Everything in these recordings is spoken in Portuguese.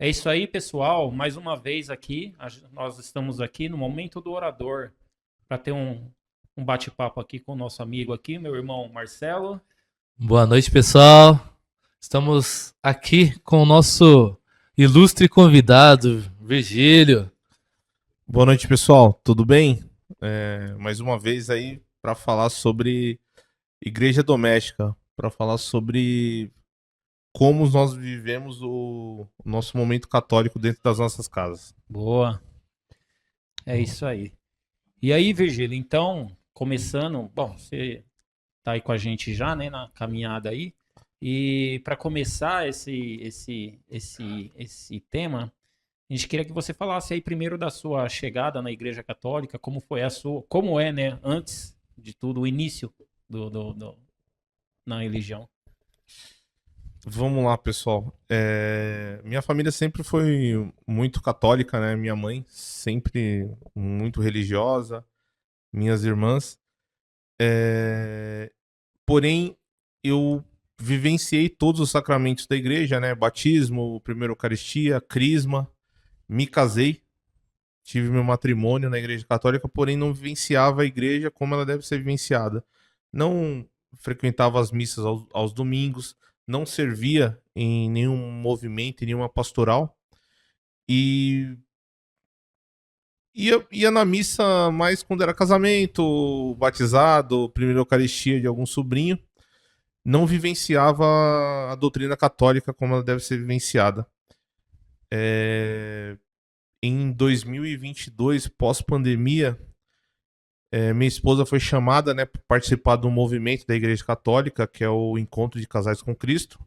É isso aí, pessoal. Mais uma vez aqui, nós estamos aqui no Momento do Orador para ter um bate-papo aqui com o nosso amigo aqui, meu irmão Marcelo. Boa noite, pessoal. Estamos aqui com o nosso ilustre convidado, Virgílio. Boa noite, pessoal. Tudo bem? Mais uma vez aí para falar sobre igreja doméstica, para falar sobre como nós vivemos o nosso momento católico dentro das nossas casas. Boa. É isso aí. E aí, Virgílio, então, começando, bom, você tá aí com a gente já, né, na caminhada aí. E para começar esse tema, a gente queria que você falasse aí primeiro da sua chegada na Igreja Católica, como foi como é, né, antes de tudo, o início na religião. Vamos lá, pessoal. Minha família sempre foi muito católica, né? Minha mãe sempre muito religiosa, minhas irmãs. Porém, eu vivenciei todos os sacramentos da igreja, né? Batismo, primeira Eucaristia, crisma. Me casei, tive meu matrimônio na igreja católica, porém não vivenciava a igreja como ela deve ser vivenciada. Não frequentava as missas aos domingos, não servia em nenhum movimento, em nenhuma pastoral. E ia na missa mais quando era casamento, batizado, primeira Eucaristia de algum sobrinho. Não vivenciava a doutrina católica como ela deve ser vivenciada. Em 2022, pós-pandemia, minha esposa foi chamada, né, para participar do movimento da Igreja Católica, que é o Encontro de Casais com Cristo.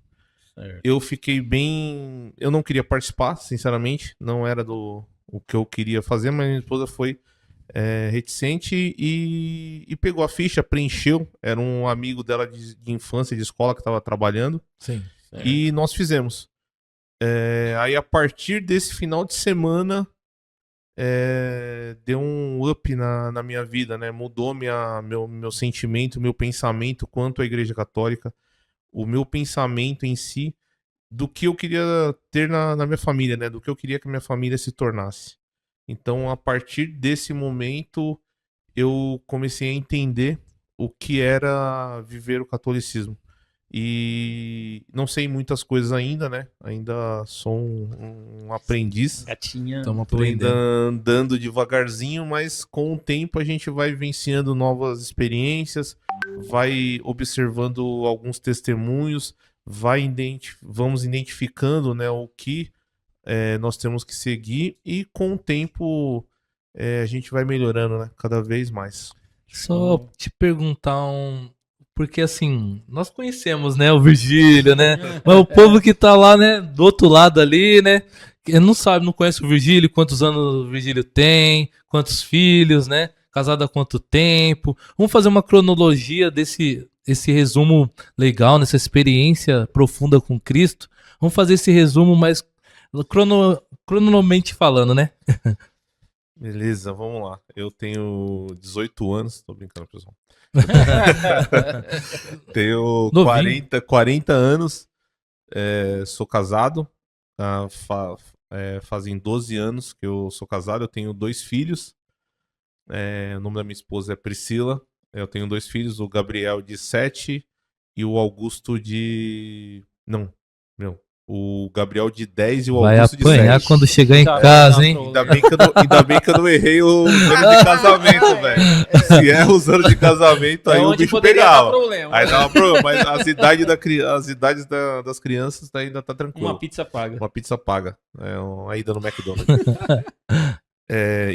Certo. Eu fiquei bem... Eu não queria participar, sinceramente. Não era o que eu queria fazer, mas minha esposa foi reticente e pegou a ficha, preencheu. Era um amigo dela de infância, de escola, que estava trabalhando. Sim. Certo. E nós fizemos. Aí, a partir desse final de semana, deu um up na minha vida, né? Mudou meu sentimento, meu pensamento quanto à Igreja Católica, o meu pensamento em si, do que eu queria ter na minha família, né? Do que eu queria que a minha família se tornasse. Então, a partir desse momento, eu comecei a entender o que era viver o catolicismo. E não sei muitas coisas ainda, né? Ainda sou um aprendiz. Gatinha. Tô ainda andando devagarzinho, mas com o tempo a gente vai vivenciando novas experiências, vai observando alguns testemunhos, vamos identificando, né, o que nós temos que seguir e com o tempo a gente vai melhorando, né? Cada vez mais. Só te perguntar Porque assim, nós conhecemos, né, o Virgílio, né? Mas o povo que tá lá, né, do outro lado ali, né, não sabe, não conhece o Virgílio, quantos anos o Virgílio tem, quantos filhos, né? Casado há quanto tempo? Vamos fazer uma cronologia desse resumo legal, nessa experiência profunda com Cristo. Vamos fazer esse resumo mais cronologicamente falando, né? Beleza, vamos lá. Eu tenho 18 anos, tô brincando, pessoal. Tenho 40 anos, sou casado, fazem 12 anos que eu sou casado, eu tenho 2 filhos, o nome da minha esposa é Priscila, eu tenho 2 filhos, o Gabriel de 7 e o Augusto de... Não. O Gabriel de 10 e o Augusto de 7. Vai apanhar quando chegar em casa, hein? Ainda bem que eu não errei os anos de casamento, velho. Se erra os anos de casamento, aí o bicho pegava. Aí dava problema, mas as idades das crianças ainda tá tranquilo. Uma pizza paga. Uma pizza paga. Uma ida no McDonald's.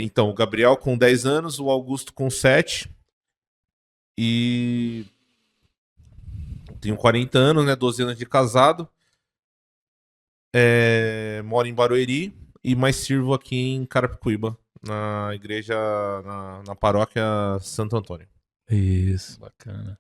Então, o Gabriel com 10 anos, o Augusto com 7. E... tenho 40 anos, né? 12 anos de casado. Moro em Barueri, mas sirvo aqui em Carapicuíba, na igreja, na paróquia Santo Antônio. Isso. Bacana.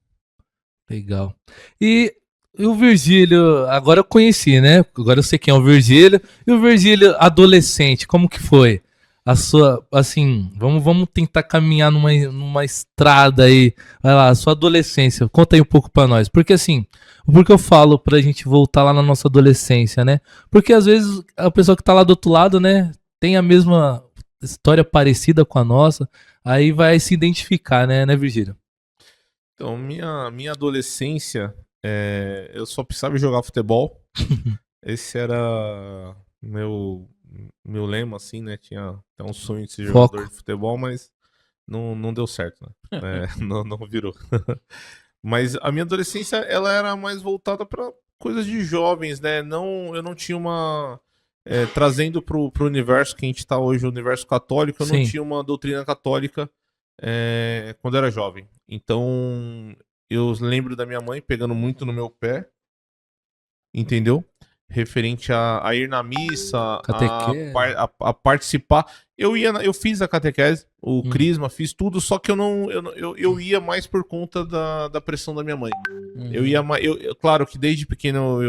Legal. E o Virgílio, agora eu conheci, né? Agora eu sei quem é o Virgílio. E o Virgílio adolescente, como que foi? a sua, assim, vamos tentar caminhar numa estrada aí, vai lá, a sua adolescência, conta aí um pouco pra nós, porque assim, porque eu falo pra gente voltar lá na nossa adolescência, né, porque às vezes a pessoa que tá lá do outro lado, né, tem a mesma história parecida com a nossa, aí vai se identificar, né, Virgílio? Então, minha adolescência, eu só precisava jogar futebol. Esse era meu lema, assim, né? Tinha até um sonho de ser jogador de futebol, mas não deu certo, né? Não virou. Mas a minha adolescência, ela era mais voltada para coisas de jovens, né? Eu não tinha uma... trazendo pro universo que a gente tá hoje, o universo católico, eu não tinha uma doutrina católica quando eu era jovem. Então, eu lembro da minha mãe pegando muito no meu pé, entendeu? Referente a ir na missa, a participar. Eu fiz a catequese, o crisma, fiz tudo, só que eu ia mais por conta da pressão da minha mãe. Eu ia mais, claro que desde pequeno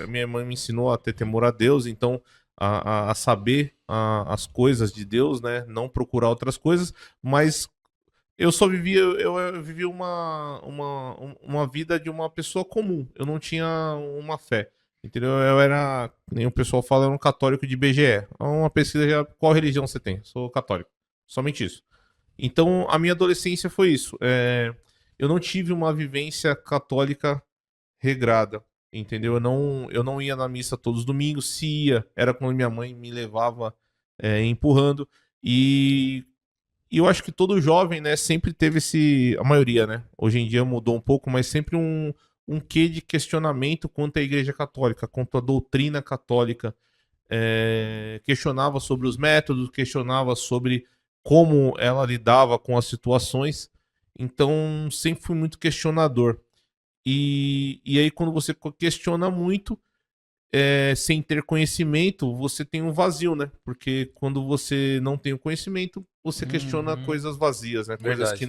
minha mãe me ensinou a ter temor a Deus, então a saber as coisas de Deus, né? Não procurar outras coisas, mas eu vivi uma vida de uma pessoa comum. Eu não tinha uma fé. Entendeu? Eu era, nem o pessoal fala, eu era um católico de BGE. Uma pesquisa já, qual religião você tem? Sou católico. Somente isso. Então, a minha adolescência foi isso. Eu não tive uma vivência católica regrada. Entendeu? Eu não ia na missa todos os domingos. Se ia, era quando minha mãe me levava empurrando. E eu acho que todo jovem, né, sempre teve a maioria, né? Hoje em dia mudou um pouco, mas sempre um quê de questionamento quanto à Igreja Católica, quanto à doutrina católica. Questionava sobre os métodos, questionava sobre como ela lidava com as situações. Então, sempre fui muito questionador. E aí, quando você questiona muito, sem ter conhecimento, você tem um vazio, né? Porque quando você não tem o conhecimento, você questiona coisas vazias, né? Verdade. Coisas que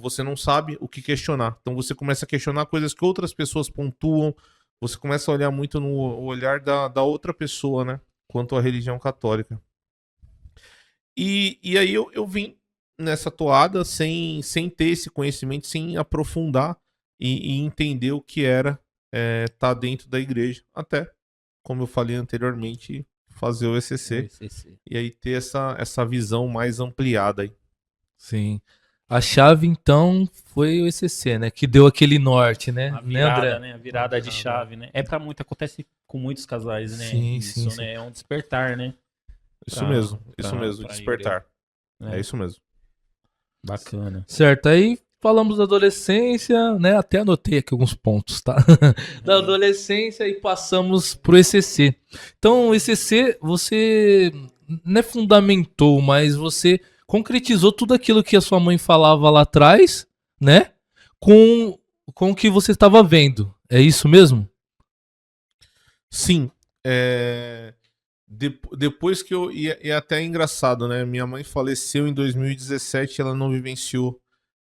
você não sabe o que questionar. Então você começa a questionar coisas que outras pessoas pontuam, você começa a olhar muito no olhar da outra pessoa, né? Quanto à religião católica. E aí eu vim nessa toada sem ter esse conhecimento, sem aprofundar e entender o que era tá dentro da igreja. Até, como eu falei anteriormente, fazer o ECC. E aí ter essa visão mais ampliada aí. Sim. A chave, então, foi o ECC, né? Que deu aquele norte, né? A virada, André? né? A virada de chave, né? Acontece com muitos casais, né? Sim, Isso, sim. né? É um despertar, né? Isso mesmo, despertar. É isso mesmo. Bacana. Certo, aí falamos da adolescência, né? Até anotei aqui alguns pontos, tá? Da adolescência e passamos pro ECC. Então, o ECC, você não é fundamentou, mas você concretizou tudo aquilo que a sua mãe falava lá atrás, né? Com o que você estava vendo. É isso mesmo? Sim. Depois que e até é engraçado, né? Minha mãe faleceu em 2017, ela não vivenciou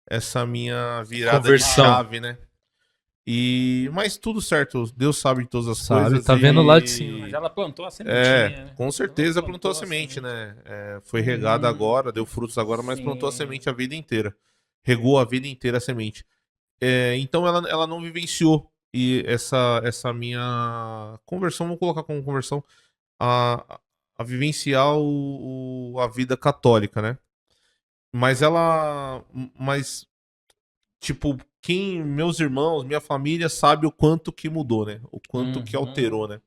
essa minha virada Conversão. de chave, né? Mas tudo certo, Deus sabe de todas as coisas. Tá vendo lá de cima. Mas ela plantou a sementinha, né? Com certeza plantou a semente, né? Foi regada agora, deu frutos agora, mas plantou a semente a vida inteira. Regou a vida inteira a semente. Então ela não vivenciou essa minha conversão, vamos colocar como conversão, a vivenciar a vida católica, né? Mas tipo, meus irmãos, minha família sabe o quanto que mudou, né? O quanto que alterou, né?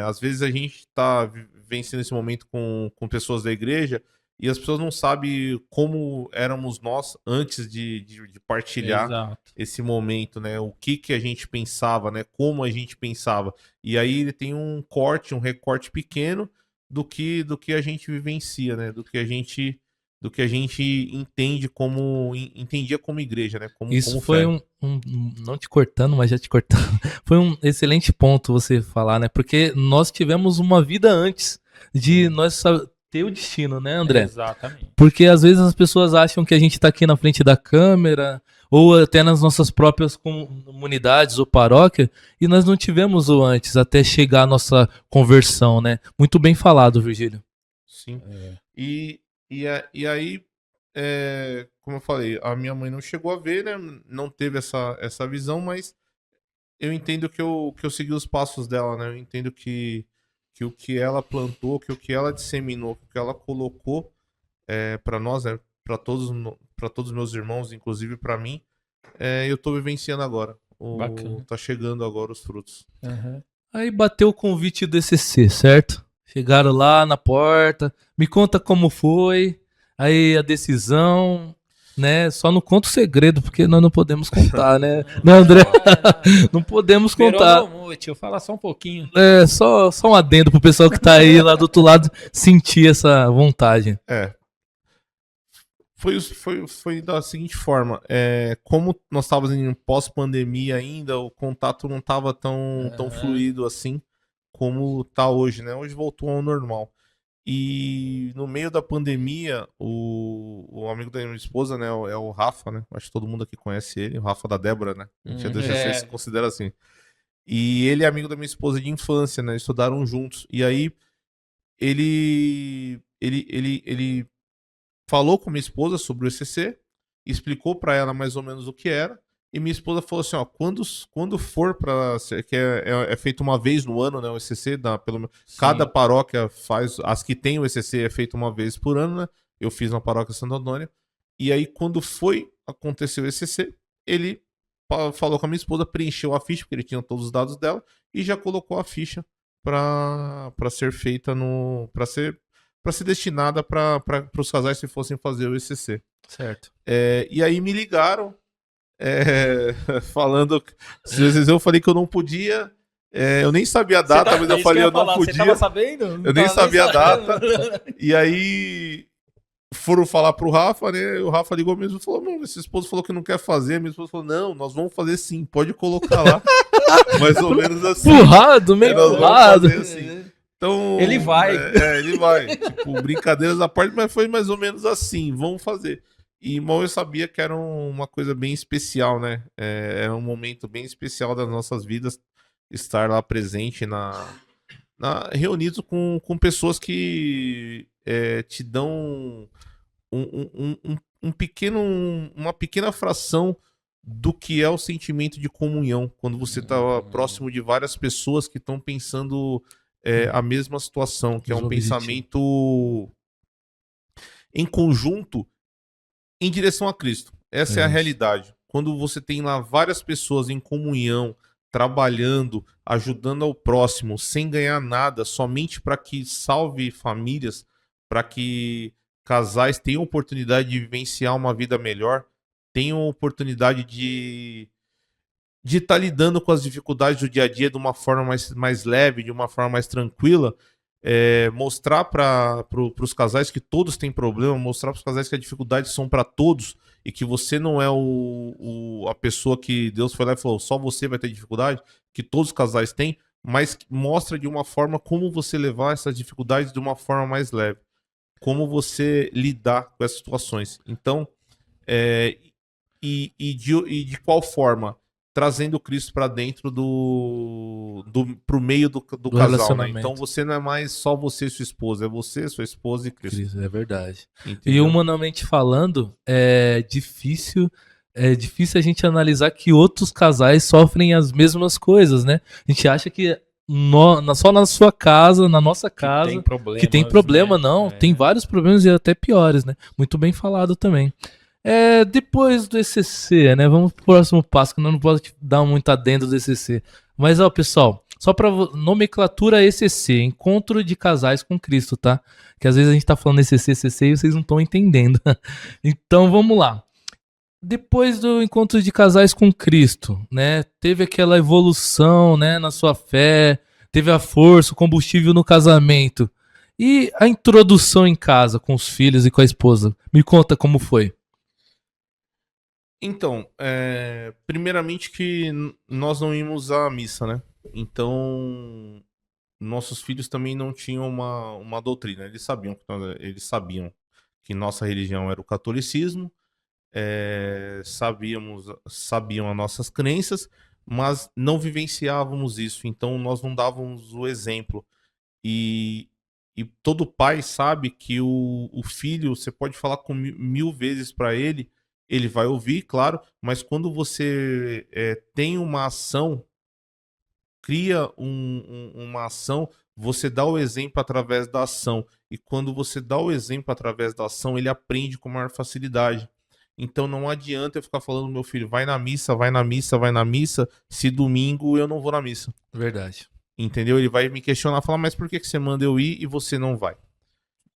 Às vezes a gente tá vencendo esse momento com pessoas da igreja e as pessoas não sabem como éramos nós antes de partilhar esse momento, né? O que a gente pensava, né? Como a gente pensava. E aí ele tem um recorte pequeno do que a gente vivencia, né? Do que a gente entendia como igreja, né? Isso como foi fé. não te cortando, mas já te cortando. Foi um excelente ponto você falar, né? Porque nós tivemos uma vida antes de nós ter o destino, né, André? Exatamente. Porque às vezes as pessoas acham que a gente tá aqui na frente da câmera ou até nas nossas próprias comunidades ou paróquia e nós não tivemos o antes até chegar a nossa conversão, né? Muito bem falado, Virgílio. sim. É. E aí, como eu falei, a minha mãe não chegou a ver, né? Não teve essa visão, mas eu entendo que eu segui os passos dela, né? Eu entendo que o que ela plantou, que o que ela disseminou, que o que ela colocou para nós, né? Para todos os meus irmãos, inclusive para mim, eu tô vivenciando agora. Bacana. Tá chegando agora os frutos. Aham. Aí bateu o convite do ECC, certo? Chegaram lá na porta, me conta como foi, aí a decisão, né? Só não conta o segredo, porque nós não podemos contar, né? Não, André, não podemos contar. Deixa eu falar só um pouquinho. É, só um adendo pro pessoal que tá aí lá do outro lado sentir essa vontade. Foi da seguinte forma, como nós estávamos em pós-pandemia ainda, o contato não estava tão fluido assim como tá hoje, né? Hoje voltou ao normal. E no meio da pandemia, o amigo da minha esposa, né, é o Rafa, né? Acho que todo mundo aqui conhece ele, o Rafa da Débora, né? A gente se considera assim. E ele é amigo da minha esposa de infância, né? Estudaram juntos. E aí ele falou com minha esposa sobre o ECC, explicou para ela mais ou menos o que era, e minha esposa falou assim, ó, quando for para que é feito uma vez no ano, né, o ECC, cada paróquia faz, as que tem o ECC é feito uma vez por ano, né? Eu fiz na paróquia Santo Antônio. E aí quando aconteceu o ECC, ele falou com a minha esposa, preencheu a ficha, porque ele tinha todos os dados dela, e já colocou a ficha para ser feita para ser destinada para os casais que fossem fazer o ECC. Certo. E aí me ligaram, falando. Às vezes eu falei que eu não podia. Eu nem sabia a data, mas eu falei eu não podia. Você tava sabendo? Eu nem sabia a data. E aí foram falar pro Rafa, né? O Rafa ligou mesmo e falou: Meu, esse esposo falou que não quer fazer. Minha esposa falou: Não, nós vamos fazer sim, pode colocar lá. Mais ou menos assim. Empurrado, meio nós vamos empurrado. fazer assim. Então, Ele vai. Ele vai. Tipo, brincadeiras à parte, mas foi mais ou menos assim. Vamos fazer. E mal eu sabia que era uma coisa bem especial, né? Era um momento bem especial das nossas vidas estar lá presente reunido com pessoas que te dão uma pequena fração do que é o sentimento de comunhão quando você está próximo de várias pessoas que estão pensando a mesma situação, que é um pensamento em conjunto em direção a Cristo. Essa é a realidade. Quando você tem lá várias pessoas em comunhão, trabalhando, ajudando ao próximo, sem ganhar nada, somente para que salve famílias, para que casais tenham oportunidade de vivenciar uma vida melhor, tenham oportunidade de estar lidando com as dificuldades do dia a dia de uma forma mais leve, de uma forma mais tranquila, mostrar para os casais que todos têm problema, mostrar para os casais que as dificuldades são para todos e que você não é a pessoa que Deus foi lá e falou, só você vai ter dificuldade, que todos os casais têm, mas mostra de uma forma como você levar essas dificuldades de uma forma mais leve, como você lidar com essas situações. Então, de qual forma? Trazendo Cristo para dentro pro meio do casal, né? Então você não é mais só você e sua esposa, é você, sua esposa e Cristo. É verdade. Entendeu? E humanamente falando, é difícil a gente analisar que outros casais sofrem as mesmas coisas, né? A gente acha que só na sua casa, na nossa casa, que tem problema, né? Não. Tem vários problemas e até piores, né? Muito bem falado também. Depois do ECC, né? Vamos pro próximo passo, que eu não posso dar muito adendo do ECC. Mas, ó, pessoal, só pra nomenclatura ECC, Encontro de Casais com Cristo, tá? Que às vezes a gente tá falando ECC e vocês não estão entendendo. Então, vamos lá. Depois do Encontro de Casais com Cristo, né? Teve aquela evolução, né? Na sua fé, teve a força, o combustível no casamento. E a introdução em casa com os filhos e com a esposa? Me conta como foi. Então, primeiramente que nós não íamos à missa, né? Então, nossos filhos também não tinham uma doutrina. Eles sabiam que nossa religião era o catolicismo, sabiam as nossas crenças, mas não vivenciávamos isso. Então, nós não dávamos o exemplo. E E todo pai sabe que o filho, você pode falar com 1000 vezes para ele vai ouvir, claro, mas quando você tem uma ação, cria uma ação, você dá o exemplo através da ação. E quando você dá o exemplo através da ação, ele aprende com maior facilidade. Então não adianta eu ficar falando, meu filho, vai na missa, vai na missa, vai na missa, se domingo eu não vou na missa. Verdade. Entendeu? Ele vai me questionar, falar, mas por que você manda eu ir e você não vai?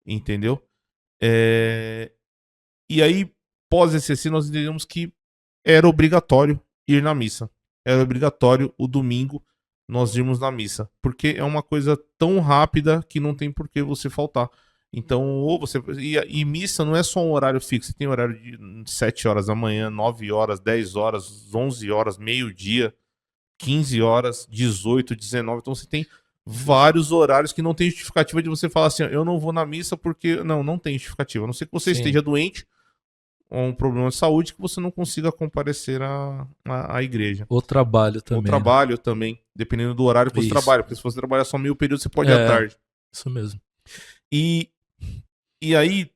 Entendeu? E aí, pós-ECC, nós entendemos que era obrigatório ir na missa. Era obrigatório o domingo nós irmos na missa. Porque é uma coisa tão rápida que não tem por que você faltar. Então, ou você. E missa não é só um horário fixo. Você tem horário de 7 horas da manhã, 9 horas, 10 horas, 11 horas, meio-dia, 15 horas, 18, 19. Então você tem vários horários que não tem justificativa de você falar assim, eu não vou na missa porque... Não tem justificativa. A não ser que você esteja doente ou um problema de saúde que você não consiga comparecer à igreja. O trabalho também. O trabalho também, dependendo do horário que você trabalha. Porque se você trabalhar só meio período, você pode ir à tarde. Isso mesmo. E aí,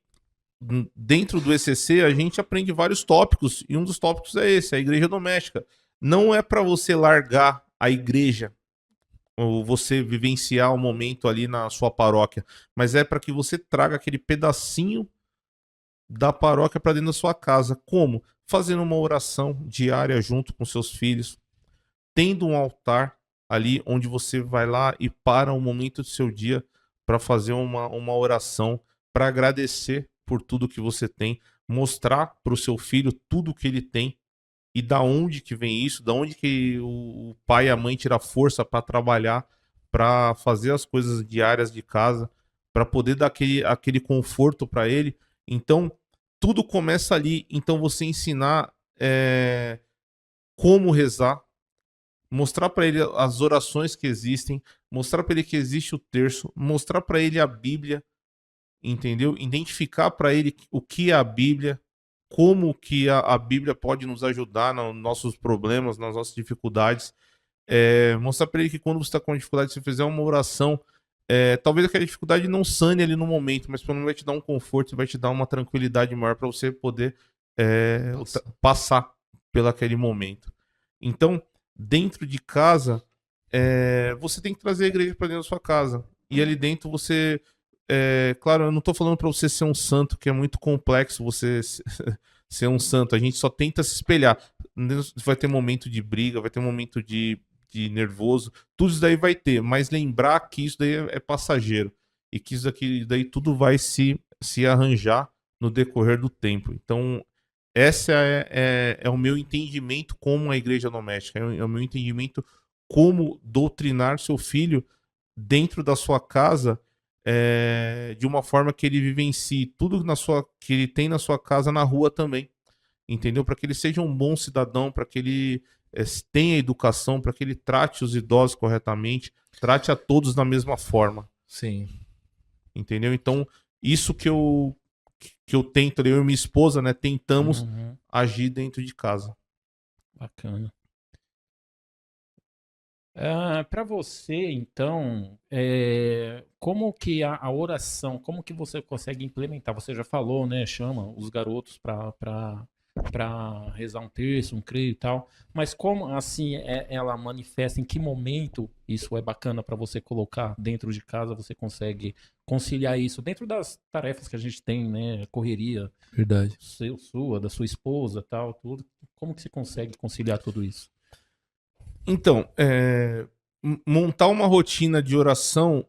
dentro do ECC, a gente aprende vários tópicos. E um dos tópicos é esse, a igreja doméstica. Não é para você largar a igreja ou você vivenciar o momento ali na sua paróquia, mas é para que você traga aquele pedacinho da paróquia para dentro da sua casa. Como? Fazendo uma oração diária junto com seus filhos, tendo um altar ali onde você vai lá e para um momento do seu dia para fazer uma oração, para agradecer por tudo que você tem, mostrar para o seu filho tudo que ele tem. E da onde que vem isso? Da onde que o pai e a mãe tiram força para trabalhar, para fazer as coisas diárias de casa, para poder dar aquele conforto para ele? Então, tudo começa ali. Então, você ensinar como rezar, mostrar para ele as orações que existem, mostrar para ele que existe o terço, mostrar para ele a Bíblia, entendeu? Identificar para ele o que é a Bíblia, como que a Bíblia pode nos ajudar nos nossos problemas, nas nossas dificuldades. Mostrar para ele que quando você está com dificuldade, se você fizer uma oração, talvez aquela dificuldade não sane ali no momento, mas pelo menos vai te dar um conforto, vai te dar uma tranquilidade maior para você poder passar pelo aquele momento. Então, dentro de casa, você tem que trazer a igreja para dentro da sua casa. E ali dentro você... claro, eu não tô falando para você ser um santo, que é muito complexo você ser um santo. A gente só tenta se espelhar. Vai ter momento de briga, vai ter momento de nervoso, tudo isso daí vai ter, mas lembrar que isso daí é passageiro e que isso daí tudo vai se arranjar no decorrer do tempo. Então, esse é o meu entendimento como a igreja doméstica, é o meu entendimento como doutrinar seu filho dentro da sua casa, de uma forma que ele vivencie tudo que ele tem na sua casa na rua também, entendeu? Para que ele seja um bom cidadão, para que ele tenha educação, para que ele trate os idosos corretamente, trate a todos da mesma forma. Sim. Entendeu? Então, isso que eu tento, eu e minha esposa, né, tentamos agir dentro de casa. Bacana. Para você, então, como que a oração, como que você consegue implementar? Você já falou, né? Chama os garotos para rezar um terço, um creio e tal. Mas como assim ela manifesta? Em que momento isso é bacana para você colocar dentro de casa? Você consegue conciliar isso dentro das tarefas que a gente tem, né? Correria, verdade, sua, da sua esposa, tal, tudo. Como que você consegue conciliar tudo isso? Então, montar uma rotina de oração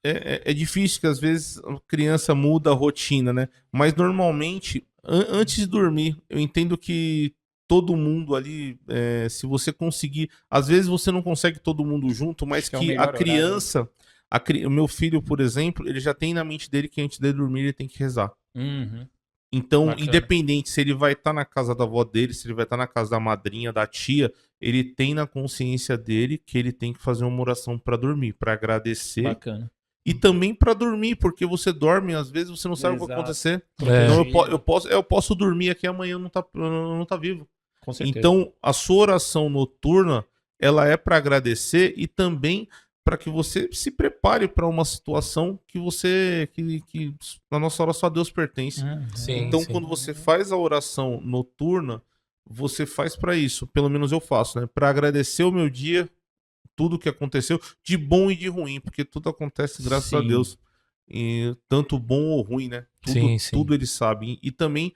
é difícil, que às vezes a criança muda a rotina, né? Mas normalmente, antes de dormir, eu entendo que todo mundo ali, se você conseguir... Às vezes você não consegue todo mundo junto, mas que a criança... O meu filho, por exemplo, ele já tem na mente dele que antes de dormir ele tem que rezar. Uhum. Então, Bacana. independente se ele vai estar na casa da avó dele, se ele vai estar na casa da madrinha, da tia, ele tem na consciência dele que ele tem que fazer uma oração para dormir, para agradecer. Bacana. E também para dormir, porque você dorme, às vezes você não sabe o que vai acontecer. Então eu posso dormir aqui amanhã não tá vivo. Com certeza. Então, a sua oração noturna, ela é para agradecer e também para que você se prepare para uma situação que você, que na nossa hora só Deus pertence. Sim, Então, sim. quando você faz a oração noturna, você faz para isso, pelo menos eu faço, né? Para agradecer o meu dia, tudo que aconteceu, de bom e de ruim, porque tudo acontece graças a Sim. Deus. E tanto bom ou ruim, né? Sim, sim. Tudo ele sabe. E também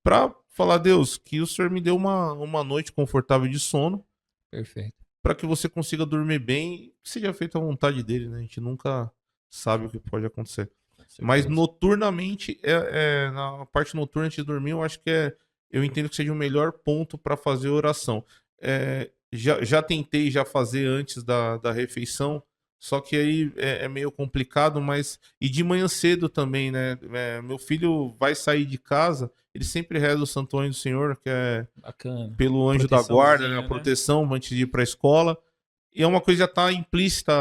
para falar, Deus, que o Senhor me deu uma noite confortável de sono, Perfeito. para que você consiga dormir bem e seja feita a vontade dele, né? A gente nunca sabe o que pode acontecer. Mas noturnamente, na parte noturna antes de dormir, eu acho que eu entendo que seja o melhor ponto para fazer oração. Já tentei já fazer antes da refeição, só que aí é meio complicado, mas. E de manhã cedo também, né? Meu filho vai sair de casa, ele sempre reza o Santo Anjo do Senhor, que é Bacana. pelo anjo da guarda, né? A Proteçãozinha, né? proteção antes de ir para a escola. E é uma coisa que já tá implícita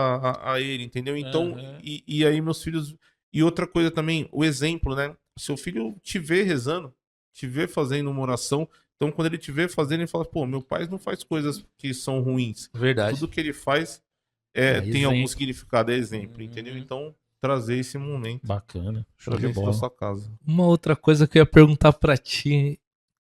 a ele, entendeu? Então, Aham. e aí meus filhos. E outra coisa também, o exemplo, né? Seu filho te vê rezando, te vê fazendo uma oração. Então, quando ele te vê fazendo, ele fala: pô, meu pai não faz coisas que são ruins. Verdade. Tudo que ele faz tem algum exemplo. significado, é exemplo, entendeu? Então, trazer esse momento Bacana. Show pra de dentro da bola. sua casa. Uma outra coisa que eu ia perguntar pra ti,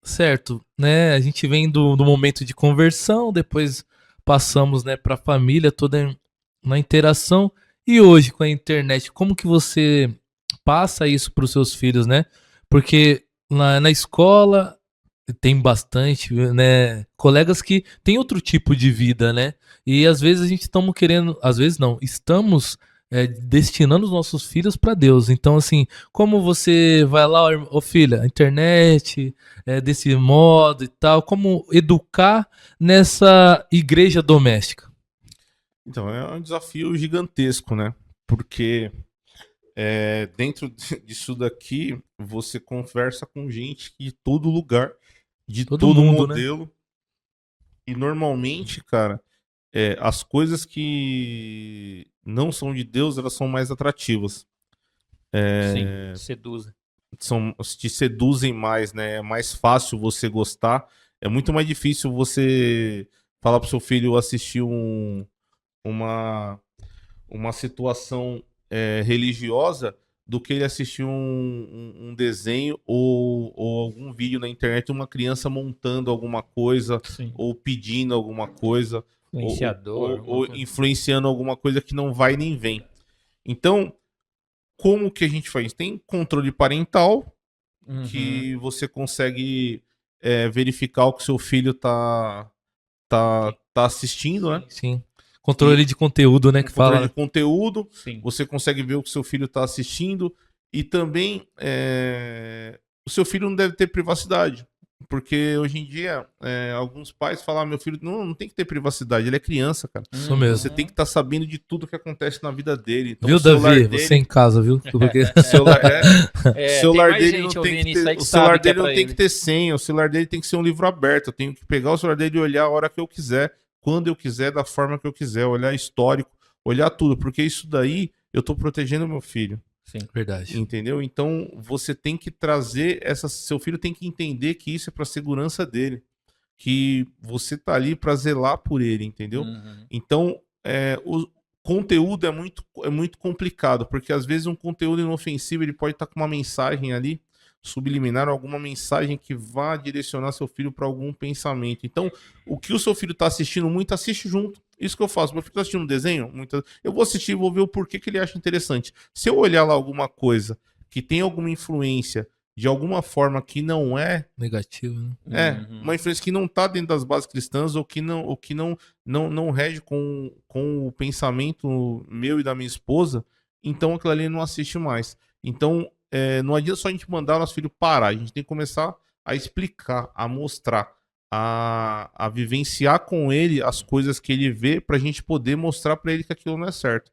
certo, né? A gente vem do momento de conversão, depois passamos, né, pra família, toda na interação. E hoje com a internet, como que você passa isso pros seus filhos, né? Porque na escola tem bastante, né, colegas que têm outro tipo de vida, né? E às vezes a gente estamos querendo, às vezes não, estamos destinando os nossos filhos para Deus. Então, assim, como você vai lá, ô filha, a internet desse modo e tal, como educar nessa igreja doméstica? Então, é um desafio gigantesco, né? Porque dentro disso daqui, você conversa com gente de todo lugar, de Todo todo mundo, né? modelo. E normalmente, cara, as coisas que não são de Deus, elas são mais atrativas. Sim, seduza. Te seduzem mais, né? É mais fácil você gostar. É muito mais difícil você falar pro seu filho assistir uma situação religiosa do que ele assistir um desenho ou algum vídeo na internet de uma criança montando alguma coisa Sim. ou pedindo alguma coisa Influenciador. alguma ou coisa. influenciando alguma coisa que não vai nem vem. Então, como que a gente faz? Tem controle parental, Uhum. que você consegue verificar o que seu filho tá assistindo, né? Sim. Controle de conteúdo, né, que Controle fala. de conteúdo, Sim. você consegue ver o que seu filho está assistindo e também o seu filho não deve ter privacidade, porque hoje em dia alguns pais falam: meu filho não tem que ter privacidade, ele é criança, cara. Isso mesmo. Você tem que estar sabendo de tudo que acontece na vida dele. Então, Viu, o celular Davi? dele, Você em casa, viu? Porque... o celular, É, o celular tem mais dele gente não tem ouvindo que isso ter, aí que o celular sabe que é dele não pra tem ele. que ter senha, o celular dele tem que ser um livro aberto. Eu tenho que pegar o celular dele e olhar a hora que eu quiser, quando eu quiser, da forma que eu quiser, olhar histórico, olhar tudo, porque isso daí eu tô protegendo meu filho. Sim. Verdade. Entendeu? Então você tem que trazer seu filho tem que entender que isso é para segurança dele, que você tá ali para zelar por ele, entendeu? Uhum. Então o conteúdo é muito complicado, porque às vezes um conteúdo inofensivo ele pode estar com uma mensagem ali subliminar, alguma mensagem que vá direcionar seu filho para algum pensamento. Então, o que o seu filho está assistindo muito, assiste junto. Isso que eu faço. Meu filho está assistindo um desenho, eu vou assistir e vou ver o porquê que ele acha interessante. Se eu olhar lá alguma coisa que tem alguma influência de alguma forma que não é Negativo, né? uma influência que não está dentro das bases cristãs ou que não rege com o pensamento meu e da minha esposa, então aquilo ali não assiste mais. Então, não adianta só a gente mandar o nosso filho parar, a gente tem que começar a explicar, a mostrar, a vivenciar com ele as coisas que ele vê pra gente poder mostrar pra ele que aquilo não é certo.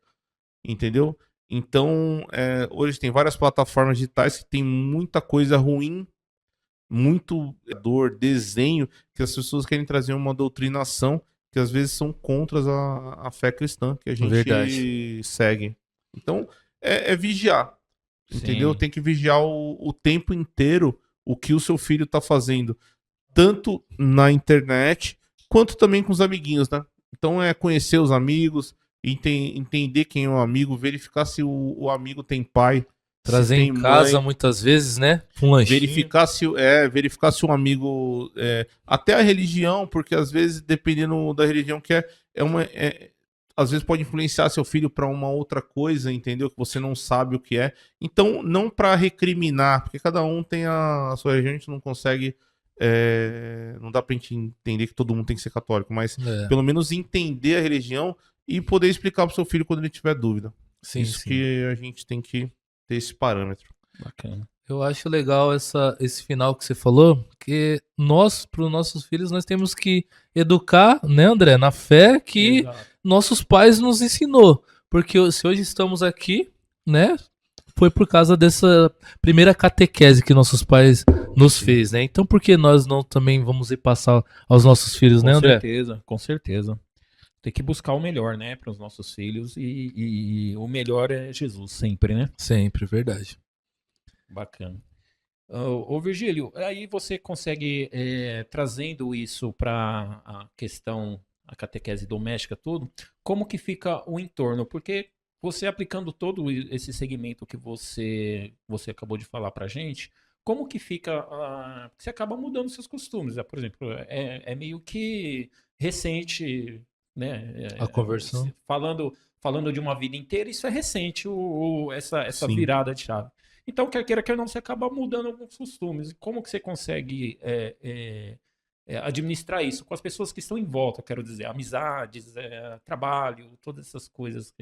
Entendeu? Então, hoje tem várias plataformas digitais que tem muita coisa ruim, muito desenho, que as pessoas querem trazer uma doutrinação que às vezes são contra a fé cristã que a gente Verdade. segue. Então, vigiar. Entendeu? Sim. Tem que vigiar o tempo inteiro o que o seu filho tá fazendo, tanto na internet quanto também com os amiguinhos, né? Então conhecer os amigos, entender quem é o amigo, verificar se o amigo tem pai, Trazer se em tem casa mãe, muitas vezes, né? Um lanchinho. verificar se o amigo até a religião, porque às vezes dependendo da religião que às vezes pode influenciar seu filho para uma outra coisa, entendeu? Que você não sabe o que é. Então, não para recriminar, porque cada um tem a sua religião, a gente não consegue não dá pra gente entender que todo mundo tem que ser católico, mas É, pelo menos entender a religião e poder explicar pro seu filho quando ele tiver dúvida. sim, Isso sim. que a gente tem que ter esse parâmetro. Bacana. Eu acho legal esse final que você falou, que nós, para os nossos filhos, nós temos que educar, né, André, na fé que Exato. nossos pais nos ensinou. Porque se hoje estamos aqui, né, foi por causa dessa primeira catequese que nossos pais nos fez, né? Então por que nós não também vamos passar aos nossos filhos, né, Com André? certeza, com certeza. Tem que buscar o melhor, né, para os nossos filhos e o melhor é Jesus sempre, né? Sempre, verdade. Bacana. Ô Virgílio, aí você consegue, trazendo isso para a questão, a catequese doméstica, tudo, como que fica o entorno? Porque você aplicando todo esse segmento que você acabou de falar para gente, como que fica, você acaba mudando seus costumes, né? Por exemplo, é meio que recente, né? A conversão. Falando de uma vida inteira, isso é recente, essa Sim. virada de chave. Então, quer queira, quer não, você acaba mudando alguns costumes. Como que você consegue administrar isso com as pessoas que estão em volta, quero dizer, amizades, trabalho, todas essas coisas.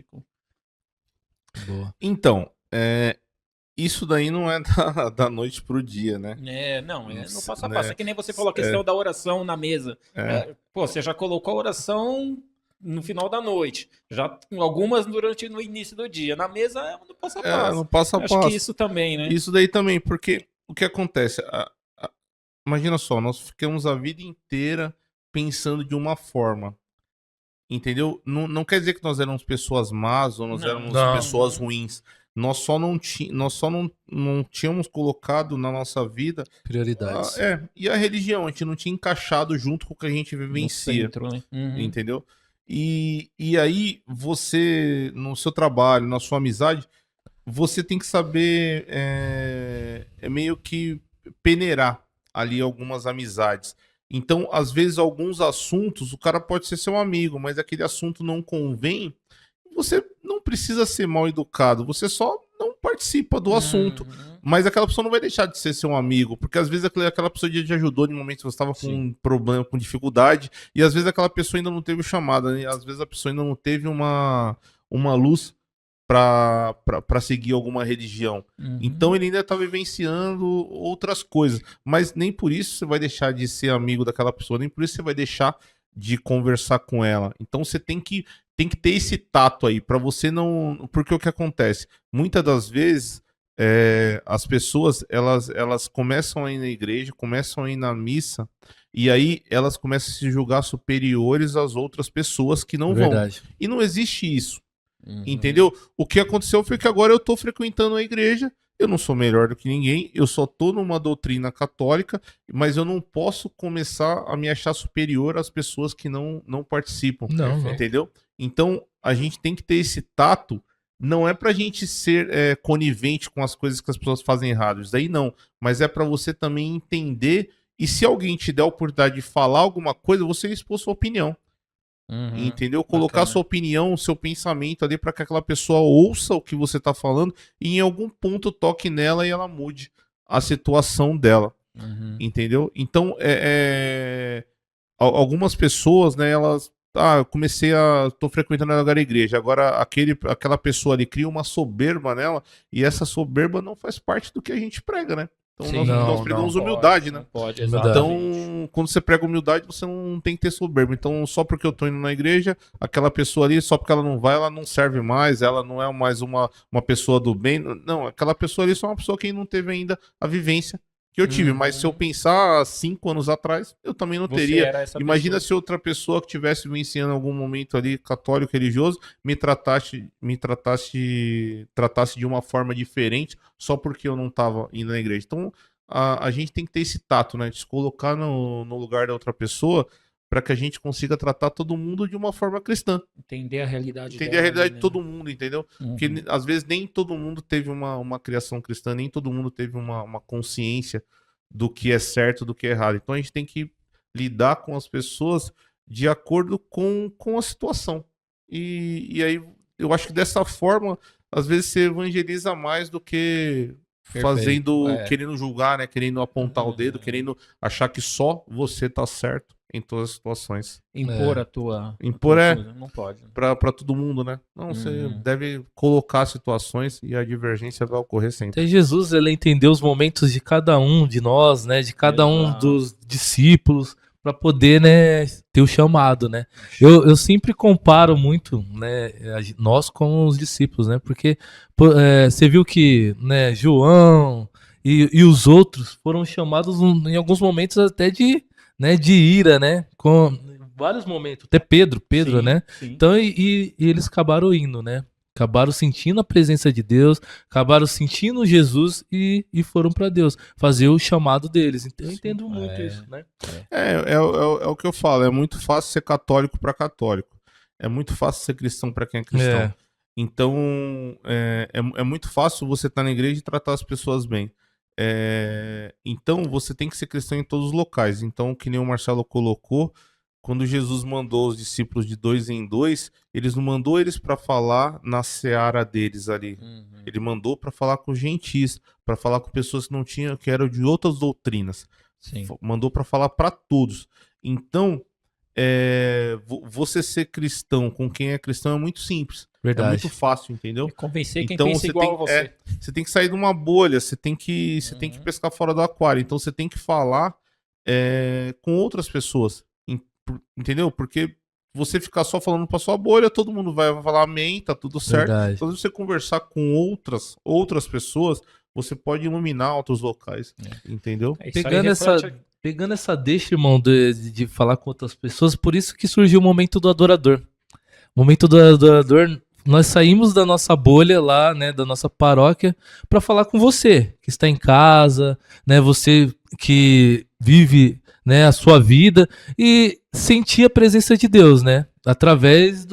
Boa. Então, isso daí não é da noite pro dia, né? Não, no passo a Né? passo. É que nem você falou a questão da oração na mesa. Pô, você já colocou a oração no final da noite. Já algumas no início do dia. Na mesa é no passo a passo. No passo a Acho que passo. isso também, né? Isso daí também, porque o que acontece? Imagina só, nós ficamos a vida inteira pensando de uma forma. Entendeu? Não quer dizer que nós éramos pessoas más ou nós éramos Não. pessoas ruins. Nós só não tínhamos colocado na nossa vida. Prioridades. E a religião, a gente não tinha encaixado junto com o que a gente No vivencia. centro, né? Uhum. Entendeu? E aí, você, no seu trabalho, na sua amizade, você tem que saber meio que peneirar ali algumas amizades. Então, às vezes, alguns assuntos, o cara pode ser seu amigo, mas aquele assunto não convém, você não precisa ser mal educado, você só não participa do assunto. Uhum. Mas aquela pessoa não vai deixar de ser seu amigo, porque às vezes aquela pessoa te ajudou em momentos que você estava com Sim. um problema, com dificuldade, e às vezes aquela pessoa ainda não teve chamada, né? Às vezes a pessoa ainda não teve uma luz para seguir alguma religião. Uhum. Então ele ainda está vivenciando outras coisas, mas nem por isso você vai deixar de ser amigo daquela pessoa, nem por isso você vai deixar de conversar com ela. Então você tem que ter esse tato aí, para você não... Porque o que acontece? Muitas das vezes as pessoas, elas começam a ir na igreja, começam a ir na missa, e aí elas começam a se julgar superiores às outras pessoas que não vão. Verdade. E não existe isso. Uhum. Entendeu? O que aconteceu foi que agora eu tô frequentando a igreja, eu não sou melhor do que ninguém, eu só tô numa doutrina católica, mas eu não posso começar a me achar superior às pessoas que não participam. Não. Entendeu? Então, a gente tem que ter esse tato, não é pra gente ser conivente com as coisas que as pessoas fazem errado, isso daí não, mas é pra você também entender, e se alguém te der a oportunidade de falar alguma coisa, você expor sua opinião. Uhum. Entendeu? Colocar Bacana. sua opinião, o seu pensamento ali para que aquela pessoa ouça o que você tá falando e em algum ponto toque nela e ela mude a situação dela. Uhum. Entendeu? Então, algumas pessoas, né, elas... eu tô frequentando agora a igreja, agora aquela pessoa ali cria uma soberba nela e essa soberba não faz parte do que a gente prega, né? Então Sim, nós pregamos humildade, né? Não pode, Humildade. exatamente. Então, quando você prega humildade, você não tem que ter soberba. Então, só porque eu tô indo na igreja, aquela pessoa ali, só porque ela não vai, ela não serve mais, ela não é mais uma pessoa do bem. Não, aquela pessoa ali só é uma pessoa que não teve ainda a vivência que eu tive. Mas se eu pensar 5 anos atrás, eu também não Você teria. era essa Imagina pessoa. se outra pessoa que tivesse vivenciando em algum momento ali, católico, religioso, tratasse de uma forma diferente só porque eu não tava indo na igreja. Então, a gente tem que ter esse tato, né? De se colocar no lugar da outra pessoa, para que a gente consiga tratar todo mundo de uma forma cristã. Entender a realidade Entender dela, a realidade né? de todo mundo, entendeu? Porque às vezes nem todo mundo teve uma criação cristã, nem todo mundo teve uma consciência do que é certo, do que é errado. Então a gente tem que lidar com as pessoas de acordo com a situação. E aí eu acho que dessa forma, às vezes você evangeliza mais do que Perfeito, querendo julgar, né? Querendo apontar o dedo, querendo achar que só você tá certo em todas as situações. Impor a tua... Impor a tua coisa, não pode. Né? Pra todo mundo, né? Não, você deve colocar situações e a divergência vai ocorrer sempre. Até Jesus, ele entendeu os momentos de cada um de nós, né? De cada um Exato. dos discípulos, para poder, né, ter o chamado, né? Eu sempre comparo muito, né, nós com os discípulos, né? Porque você viu que, né, João e os outros foram chamados em alguns momentos até de ira, né? Com vários momentos, até Pedro, Sim, né? sim. Então, e eles acabaram indo, né? Acabaram sentindo a presença de Deus, acabaram sentindo Jesus e foram para Deus, fazer o chamado deles. Então, eu entendo muito isso, né? É o que eu falo, é muito fácil ser católico para católico. É muito fácil ser cristão para quem é cristão. É. Então, é muito fácil você estar na igreja e tratar as pessoas bem. Então, você tem que ser cristão em todos os locais. Então, que nem o Marcelo colocou, quando Jesus mandou os discípulos de 2 em 2, eles não mandou eles para falar na seara deles ali. Ele mandou para falar com gentis, para falar com pessoas que não tinham, que eram de outras doutrinas. Sim. Mandou para falar para todos. Então, você ser cristão com quem é cristão é muito simples. Verdade. É muito fácil, entendeu? E convencer quem Então, pensa igual a você. Você tem que sair de uma bolha, você tem que pescar fora do aquário. Então, você tem que falar com outras pessoas. Entendeu? Porque você ficar só falando pra sua bolha, todo mundo vai falar amém, tá tudo certo. Verdade. Então, se você conversar com outras pessoas, você pode iluminar outros locais. Entendeu? É, isso aí reflete- Pegando essa deixa, irmão, de falar com outras pessoas, por isso que surgiu o momento do adorador. O momento do adorador, nós saímos da nossa bolha lá, né, da nossa paróquia, para falar com você, que está em casa, né, você que vive, né, a sua vida e sentir a presença de Deus, né, através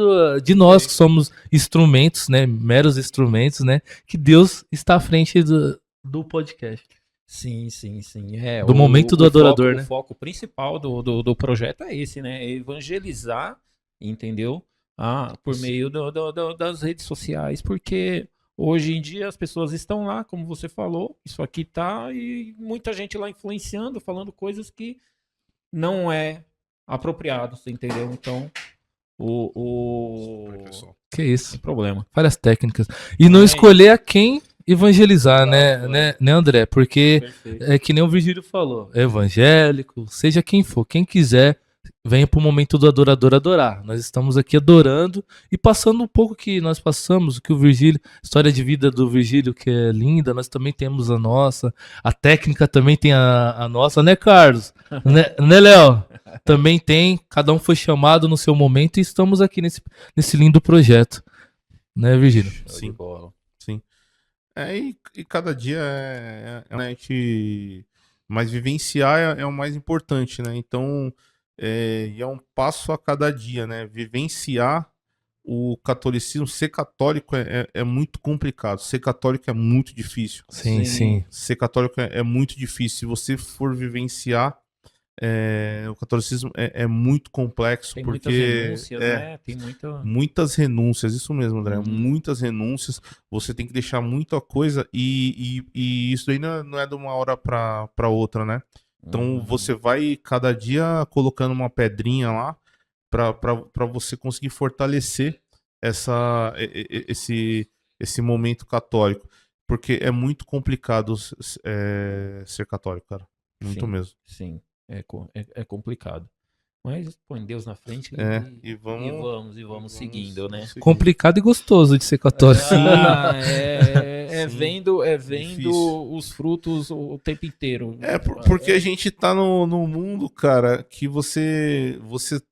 de nós que somos instrumentos, né, meros instrumentos, né, que Deus está à frente do podcast. Sim. Do momento do adorador, né? O foco principal do projeto é esse, né? É evangelizar, entendeu? Por meio das redes sociais, porque hoje em dia as pessoas estão lá, como você falou, isso aqui tá, e muita gente lá influenciando, falando coisas que não é apropriado, você entendeu? Então, Que isso? problema. Várias técnicas. E não escolher a quem evangelizar, né, André? Porque Perfeito. é que nem o Virgílio falou, é evangélico, seja quem for, quem quiser, venha pro momento do adorador adorar. Nós estamos aqui adorando e passando um pouco que nós passamos, o que o Virgílio, história de vida do Virgílio, que é linda, nós também temos a nossa, a técnica também tem a nossa, né, Carlos? né, Léo? Também tem, cada um foi chamado no seu momento e estamos aqui nesse lindo projeto. Né, Virgílio? Sim. Sim. E cada dia a gente... Mas vivenciar é o mais importante, né? Então, é um passo a cada dia, né? Vivenciar o catolicismo, ser católico é muito complicado. Ser católico é muito difícil. Sim. Ser católico é muito difícil. Se você for vivenciar, o catolicismo é muito complexo. Tem porque muitas renúncias, né? Tem muitas renúncias, isso mesmo, André. Muitas renúncias. Você tem que deixar muita coisa e isso aí não é de uma hora para outra, né? Então você vai cada dia colocando uma pedrinha lá para você conseguir fortalecer esse momento católico. Porque é muito complicado ser católico, cara. Muito mesmo. Sim, é complicado. Mas põe Deus na frente e vamos seguindo, né? Complicado e gostoso de ser católico. Vendo Difícil. os frutos o tempo inteiro. Porque a gente tá no mundo, cara, que você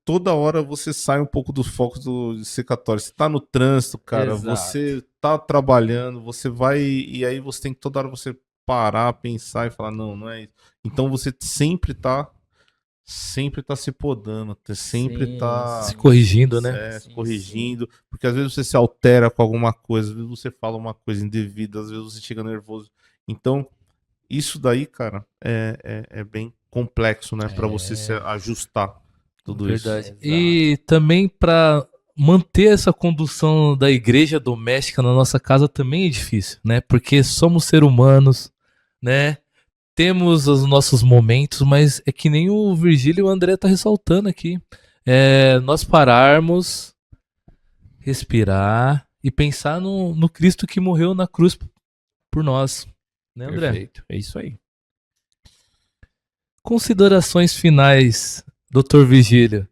toda hora você sai um pouco dos focos de ser católico. Você tá no trânsito, cara, Exato. você tá trabalhando, você vai e aí você tem que toda hora você parar, pensar e falar, não é isso. Então você sempre tá sempre tá se podando, sempre Sim, tá Se corrigindo, né? se Sim, corrigindo, porque às vezes você se altera com alguma coisa, às vezes você fala uma coisa indevida, às vezes você chega nervoso. Então, isso daí, cara, é bem complexo, né, pra você se ajustar tudo isso. Verdade. Exato. E também para manter essa condução da igreja doméstica na nossa casa também é difícil, né? Porque somos seres humanos, né? Temos os nossos momentos, mas é que nem o Virgílio e o André tá ressaltando aqui. Nós pararmos, respirar e pensar no Cristo que morreu na cruz por nós, né, André? Perfeito. É isso aí. Considerações finais, Dr. Virgílio.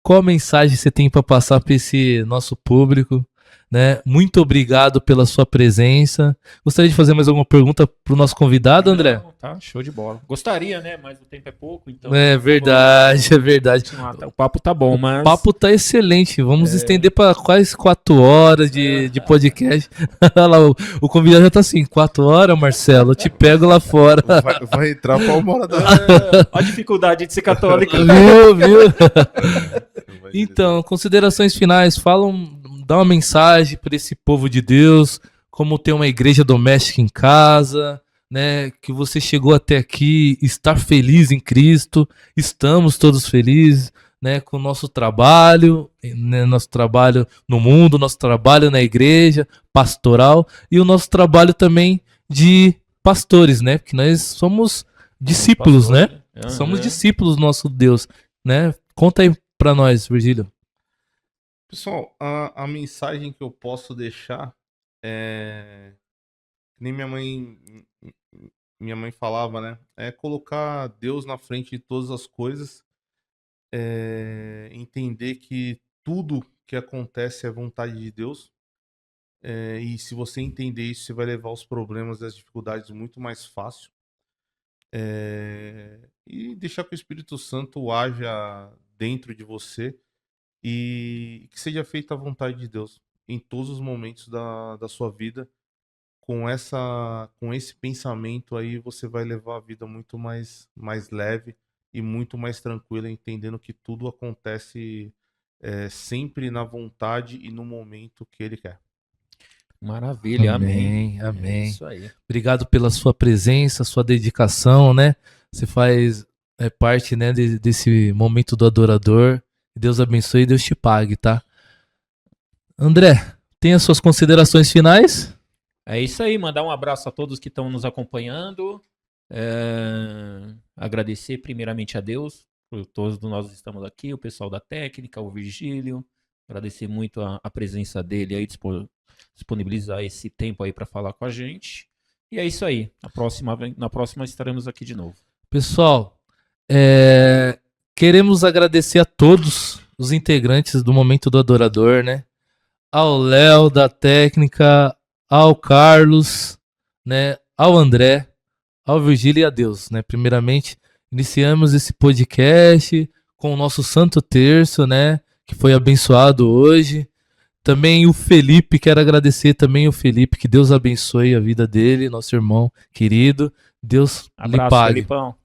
Qual mensagem você tem para passar para esse nosso público? Né? Muito obrigado pela sua presença. Gostaria de fazer mais alguma pergunta para o nosso convidado, André? Não, tá, show de bola. Gostaria, né? Mas o tempo é pouco, então. É verdade, é verdade. O papo tá bom, O mas. papo tá excelente. Vamos estender para quase 4 horas de podcast. Olha lá, o convidado já tá assim, 4 horas, Marcelo, eu te pego lá fora. Vai entrar pra 1 hora da Olha a dificuldade de ser católico. Viu? Então, considerações finais, dá uma mensagem para esse povo de Deus, como ter uma igreja doméstica em casa, né? Que você chegou até aqui, estar feliz em Cristo, estamos todos felizes, né? Com o nosso trabalho, né, nosso trabalho no mundo, nosso trabalho na igreja, pastoral, e o nosso trabalho também de pastores, né? Porque nós somos discípulos, né? Somos discípulos do nosso Deus, né? Conta aí pra nós, Virgílio. Pessoal, a mensagem que eu posso deixar é que nem minha mãe falava, né? É colocar Deus na frente de todas as coisas, entender que tudo que acontece é vontade de Deus. E se você entender isso, você vai levar os problemas e as dificuldades muito mais fácil. E deixar que o Espírito Santo haja dentro de você e que seja feita a vontade de Deus em todos os momentos da sua vida. Com esse pensamento aí, você vai levar a vida muito mais leve e muito mais tranquila, entendendo que tudo acontece sempre na vontade e no momento que ele quer. Maravilha, amém. Amém. É isso aí. Obrigado pela sua presença, sua dedicação, né? Você faz parte, né, desse momento do adorador. Deus abençoe e Deus te pague, tá? André, tem as suas considerações finais? É isso aí, mandar um abraço a todos que estão nos acompanhando. Agradecer primeiramente a Deus por todos nós estamos aqui, o pessoal da técnica, o Virgílio. Agradecer muito a presença dele aí, disponibilizar esse tempo aí para falar com a gente. E é isso aí. Na próxima estaremos aqui de novo. Pessoal, queremos agradecer a todos os integrantes do Momento do Adorador, né? Ao Léo da técnica, ao Carlos, né? Ao André, ao Virgílio e a Deus, né? Primeiramente, iniciamos esse podcast com o nosso Santo Terço, né? Que foi abençoado hoje. Também o Felipe, quero agradecer também o Felipe, que Deus abençoe a vida dele, nosso irmão querido. Deus lhe Abraço, pague. Felipão.